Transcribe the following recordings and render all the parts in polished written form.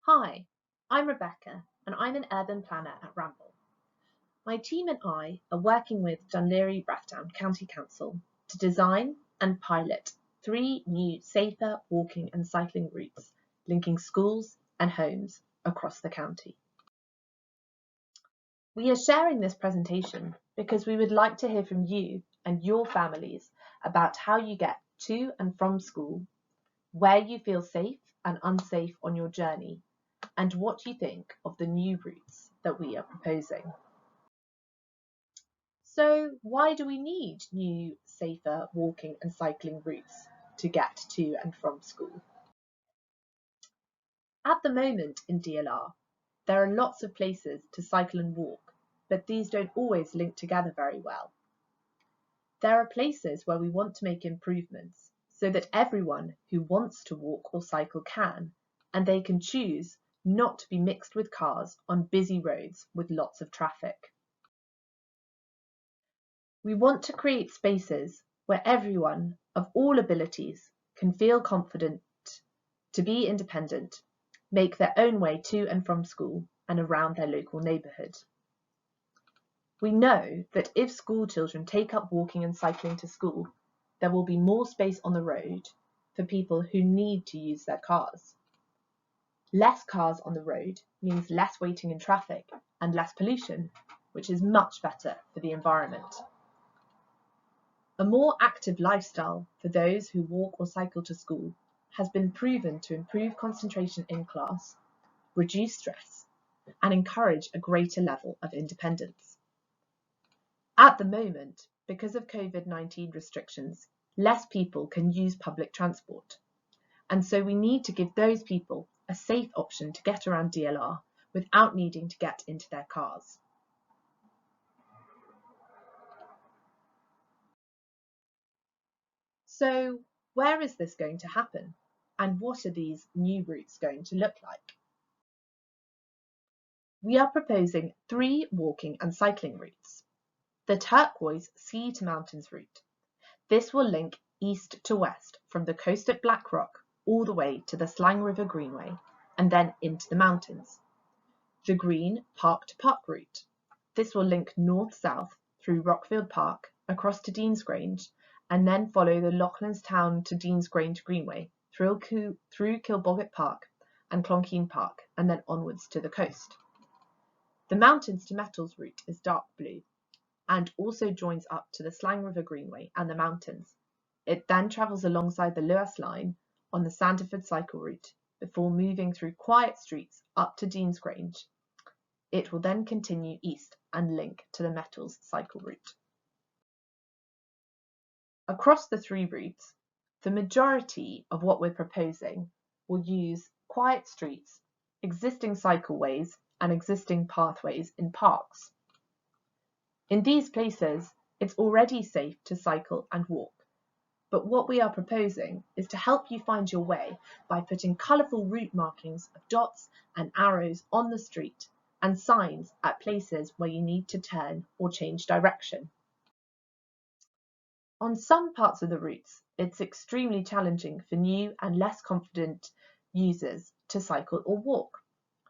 Hi, I'm Rebecca and I'm an urban planner at Ramboll. My team and I are working with Laoghaire-Rathdown County Council to design and pilot 3 new safer walking and cycling routes linking schools and homes across the county. We are sharing this presentation because we would like to hear from you and your families about how you get to and from school, where you feel safe and unsafe on your journey, and what you think of the new routes that we are proposing. So why do we need new, safer walking and cycling routes to get to and from school? At the moment in DLR, there are lots of places to cycle and walk, but these don't always link together very well. There are places where we want to make improvements so that everyone who wants to walk or cycle can, and they can choose not to be mixed with cars on busy roads with lots of traffic. We want to create spaces where everyone of all abilities can feel confident to be independent, make their own way to and from school and around their local neighbourhood. We know that if school children take up walking and cycling to school, there will be more space on the road for people who need to use their cars. Less cars on the road means less waiting in traffic and less pollution, which is much better for the environment. A more active lifestyle for those who walk or cycle to school has been proven to improve concentration in class, reduce stress, and encourage a greater level of independence. At the moment, because of COVID-19 restrictions, less people can use public transport, and so we need to give those people a safe option to get around DLR without needing to get into their cars. So where is this going to happen? And what are these new routes going to look like? We are proposing 3 walking and cycling routes. The turquoise sea to mountains route. This will link east to west from the coast at Blackrock all the way to the Slang River Greenway and then into the mountains. The green park to park route. This will link north-south through Rockfield Park across to Deansgrange and then follow the Loughlinstown to Deansgrange Greenway through Kilboggart Park and Clonkeen Park and then onwards to the coast. The mountains to metals route is dark blue and also joins up to the Slang River Greenway and the mountains. It then travels alongside the Lewis line on the Sanderford cycle route before moving through quiet streets up to Deansgrange. It will then continue east and link to the metals cycle route. Across the 3 routes, the majority of what we're proposing will use quiet streets, existing cycleways and existing pathways in parks. In these places, it's already safe to cycle and walk, but what we are proposing is to help you find your way by putting colourful route markings of dots and arrows on the street and signs at places where you need to turn or change direction. On some parts of the routes, it's extremely challenging for new and less confident users to cycle or walk.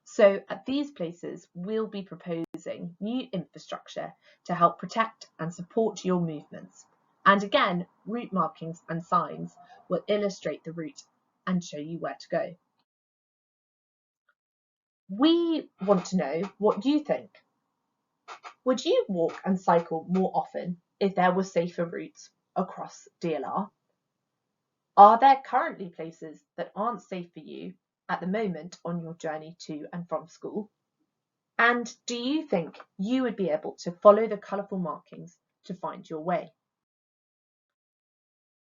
So at these places, we'll be proposing new infrastructure to help protect and support your movements. And again, route markings and signs will illustrate the route and show you where to go. We want to know what you think. Would you walk and cycle more often if there were safer routes across DLR? Are there currently places that aren't safe for you at the moment on your journey to and from school? And do you think you would be able to follow the colourful markings to find your way?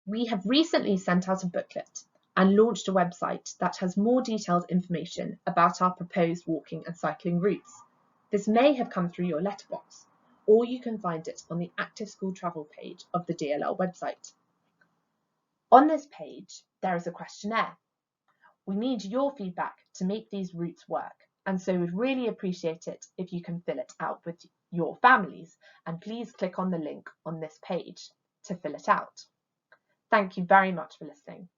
We have recently sent out a booklet and launched a website that has more detailed information about our proposed walking and cycling routes. This may have come through your letterbox, or you can find it on the Active School Travel page of the DLR website. On this page, there is a questionnaire. We need your feedback to make these routes work, and so we'd really appreciate it if you can fill it out with your families, and please click on the link on this page to fill it out. Thank you very much for listening.